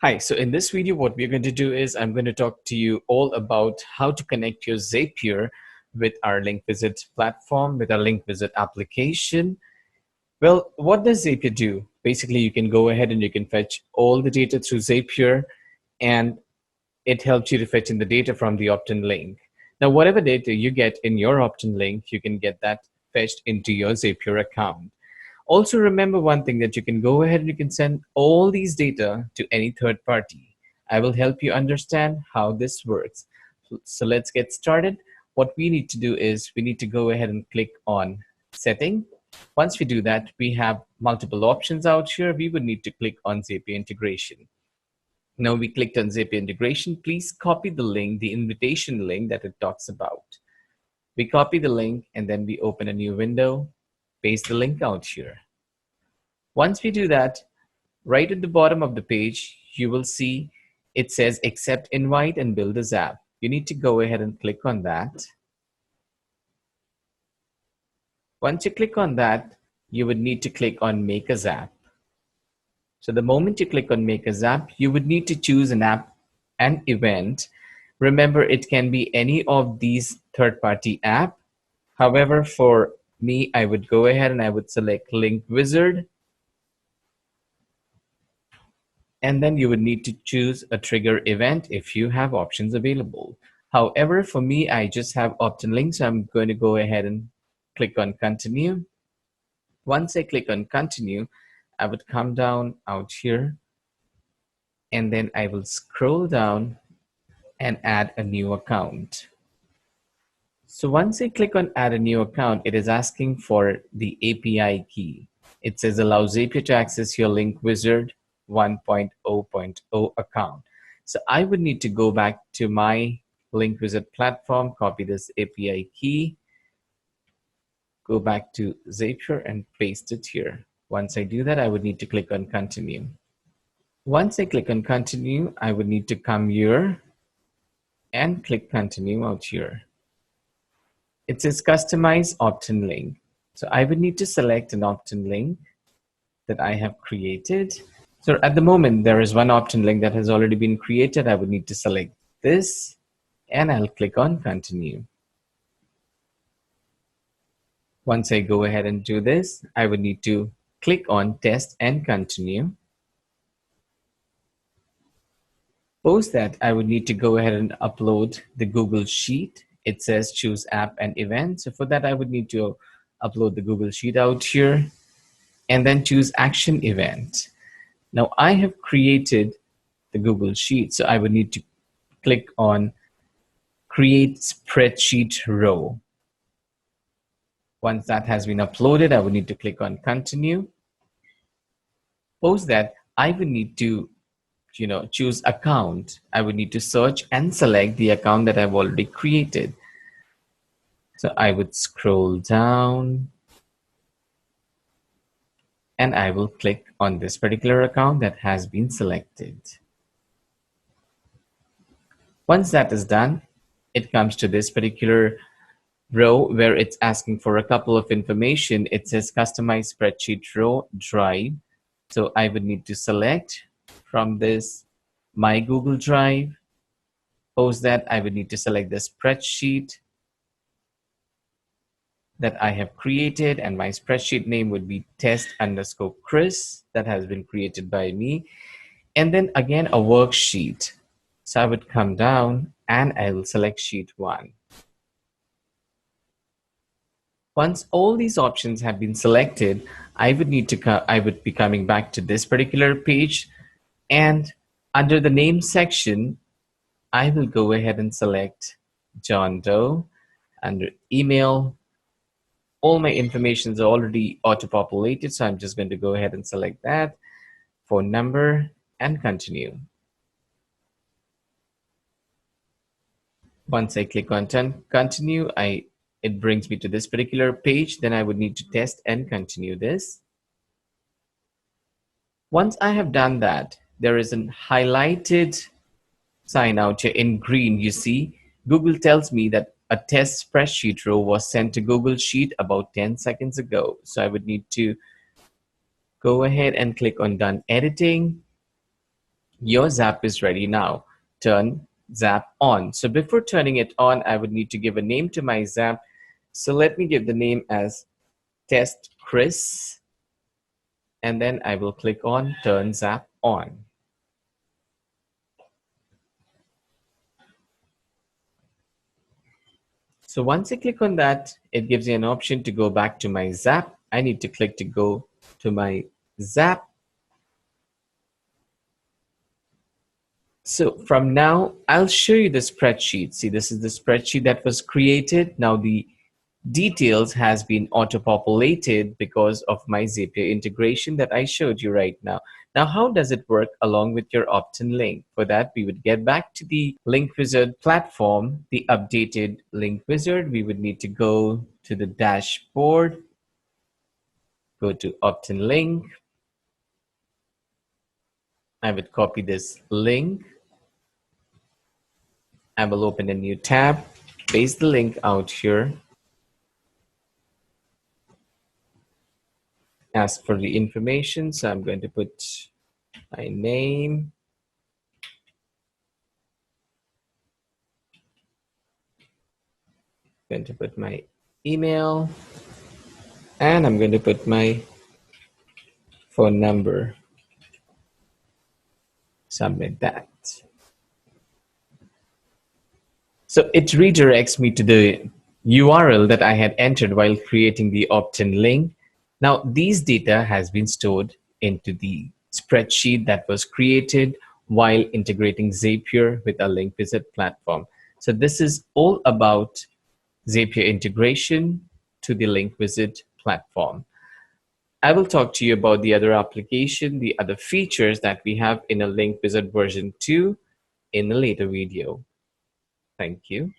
Hi, so in this video, what we're going to do is I'm going to talk to you all about how to connect your Zapier with our link visit platform, with our link visit application. Well, what does Zapier do? Basically, you can go ahead and you can fetch all the data through Zapier, and it helps you to fetch in the data from the opt-in link. Now, whatever data you get in your opt-in link, you can get that fetched into your Zapier account. Also remember one thing, that you can go ahead and you can send all these data to any third party. I will help you understand how this works. So let's get started. What we need to do is we need to go ahead and click on setting. Once we do that, we have multiple options out here. We would need to click on Zapier integration. Now we clicked on Zapier integration. Please copy the link, the invitation link that it talks about. We copy the link and then we open a new window, paste the link out here. Once we do that, right at the bottom of the page, you will see it says accept invite and build a Zap. You need to go ahead and click on that. Once you click on that, you would need to click on make a Zap. So the moment you click on make a Zap, you would need to choose an app and event. Remember, it can be any of these third-party app. However, for me, I would go ahead and I would select Link Wizard. And then you would need to choose a trigger event if you have options available. However, for me, I just have opt-in link, so I'm going to go ahead and click on continue. Once I click on continue, I would come down out here, and then I will scroll down and add a new account. So once I click on add a new account, it is asking for the API key. It says allow Zapier to access your link wizard 1.0.0 account. So I would need to go back to my link wizard platform, copy this API key, go back to Zapier and paste it here. Once I do that, I would need to click on continue. Once I click on continue, I would need to come here and click continue out here. It says customize opt-in link. So I would need to select an opt-in link that I have created. So at the moment, there is one opt-in link that has already been created. I would need to select this and I'll click on continue. Once I go ahead and do this, I would need to click on test and continue. Post that, I would need to go ahead and upload the Google Sheet. It says choose app and event. So for that, I would need to upload the Google Sheet out here and then choose action event. Now I have created the Google Sheet, so I would need to click on create spreadsheet row. Once that has been uploaded, I would need to click on continue. Post that, I would need to choose account. I would need to search and select the account that I've already created. So I would scroll down and I will click on this particular account that has been selected. Once that is done, it comes to this particular row where it's asking for a couple of information. It says customize spreadsheet row drive. So I would need to select from this my Google Drive. Post that, I would need to select the spreadsheet that I have created, and my spreadsheet name would be test_Chris, that has been created by me. And then again, a worksheet. So I would come down and I will select sheet 1. Once all these options have been selected, I would be coming back to this particular page, and under the name section, I will go ahead and select John Doe. Under email, all my information is already auto-populated, so I'm just going to go ahead and select that. Phone number and continue. Once I click on continue, it brings me to this particular page. Then I would need to test and continue this. Once I have done that, there is a highlighted sign out here in green. You see, Google tells me that a test spreadsheet row was sent to Google Sheet about 10 seconds ago. So I would need to go ahead and click on done editing. Your Zap is ready now. Turn Zap on. So before turning it on, I would need to give a name to my Zap. So let me give the name as Test Chris, and then I will click on Turn Zap on. So once I click on that, it gives me an option to go back to my Zap. I need to click to go to my Zap. So from now, I'll show you the spreadsheet. See, this is the spreadsheet that was created. Now the details has been auto-populated because of my Zapier integration that I showed you right now. Now, how does it work along with your opt-in link? For that, we would get back to the link wizard platform, the updated link wizard. We would need to go to the dashboard, go to opt-in link. I would copy this link. I will open a new tab, paste the link out here. Ask for the information. So I'm going to put my name, going to put my email, and I'm going to put my phone number. Submit that. So it redirects me to the URL that I had entered while creating the opt-in link. Now, these data has been stored into the spreadsheet that was created while integrating Zapier with a link wizard platform. So this is all about Zapier integration to the link wizard platform. I will talk to you about the other application, the other features that we have in a link wizard version 2 in a later video. Thank you.